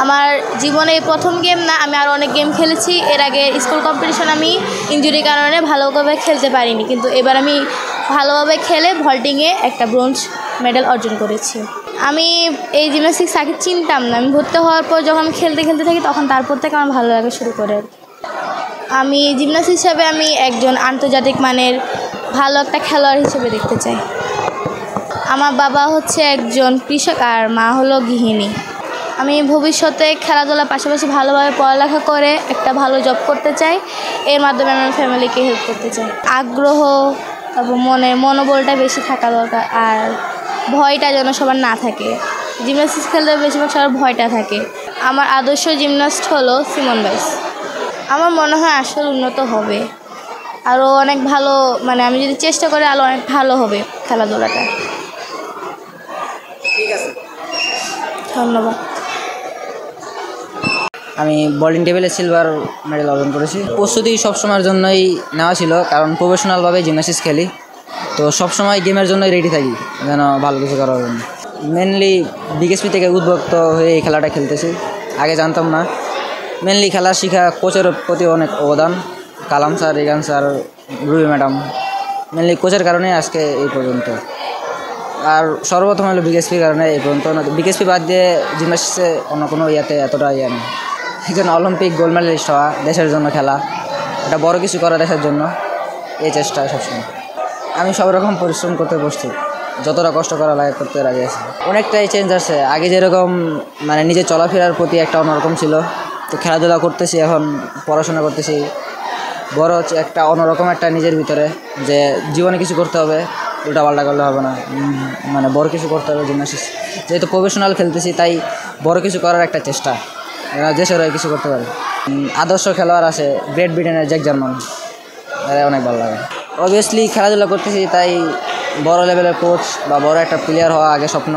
আমার জীবনে প্রথম গেম না, আমি আরও অনেক গেম খেলেছি। এর আগে স্কুল কম্পিটিশন আমি ইনজুরির কারণে ভালোভাবে খেলতে পারিনি, কিন্তু এবার আমি ভালোভাবে খেলে ভল্টিংয়ে একটা ব্রোঞ্জ মেডেল অর্জন করেছি। আমি এই জিমন্যাস্টিক্স আগে চিনতাম না, আমি ভর্তি হওয়ার পর যখন আমি খেলতে থাকি তখন তারপর থেকে আমার ভালো লাগা শুরু করে। আমি জিমন্যাস্ট হিসাবে আমি একজন আন্তর্জাতিক মানের ভালো একটা খেলোয়াড় হিসেবে দেখতে চাই। আমার বাবা হচ্ছে একজন কৃষক আর মা হলো গৃহিণী। আমি ভবিষ্যতে খেলাধুলার পাশাপাশি ভালোভাবে পড়ালেখা করে একটা ভালো জব করতে চাই। এর মাধ্যমে আমার ফ্যামিলিকে হেল্প করতে চাই। আগ্রহ, তারপর মনোবলটা বেশি থাকা দরকার, আর ভয়টা যেন সবার না থাকে। জিমন্যাস্টিক্স খেলতে বেশিরভাগ সবার ভয়টা থাকে। আমার আদর্শ জিমন্যাস্ট হলো সিমন বাইস। আমার মনে হয় আসলে উন্নত হবে, আরও অনেক ভালো, মানে আমি যদি চেষ্টা করি আরও অনেক ভালো হবে খেলাধুলাটা। ঠিক আছে, ধন্যবাদ। আমি বোল্ডিং টেবিলে সিলভার মেডেল অর্জন করেছি। প্রস্তুতি সবসময়ের জন্যই নেওয়া ছিল, কারণ প্রফেশনালভাবে জিমন্যাস্টিক্স খেলি, তো সবসময় গেমের জন্যই রেডি থাকি যেন ভালো কিছু করার জন্য। মেনলি বিকেএসপি থেকে উদ্বুদ্ধ হয়ে এই খেলাটা খেলতেছি, আগে জানতাম না। মেনলি খেলা শেখা কোচের প্রতি অনেক অবদান, কালাম স্যার, রিগান স্যার, রুবি ম্যাডাম, মেনলি কোচের কারণে আজকে এই পর্যন্ত। আর সর্বপ্রথম হলো বিকেএসপির কারণে এই পর্যন্ত। বিকেএসপি বাদ দিয়ে জিমন্যাস্টিক্সে অন্য কোনো ইয়াতে এতটা ইয়ে নেই। একজন অলিম্পিক গোল্ড মেডেলিস্ট হওয়া, দেশের জন্য খেলা, এটা বড় কিছু করা দেশের জন্য, এই চেষ্টা সবসময়। আমি সব রকম পরিশ্রম করতে প্রস্তুত, যতটা কষ্ট করা লাগে করতে রাজি আছি। অনেকটাই চেঞ্জ আসছে। আগে যেরকম মানে নিজের চলাফেরার প্রতি একটা অন্যরকম ছিল, তো খেলাধুলা করতেছি, এখন পড়াশোনা করতেছি, বড় হচ্ছে একটা অন্যরকম একটা নিজের ভিতরে যে জীবনে কিছু করতে হবে, উল্টাপাল্টা করলে হবে না, মানে বড় কিছু করতে হবে। জিমন্যাস্টিক্স যেহেতু প্রফেশনাল খেলতেছি, তাই বড় কিছু করার একটা চেষ্টা, দেশের হয়ে কিছু করতে পারে। আদর্শ খেলোয়াড় আছে গ্রেট ব্রিটেনের জ্যাক জার্মান, এরা অনেক ভালো লাগে। অবভিয়াসলি খেলাধুলা করতেছি, তাই বড় লেভেলের কোচ বা বড় একটা প্লেয়ার হওয়া আগে স্বপ্ন।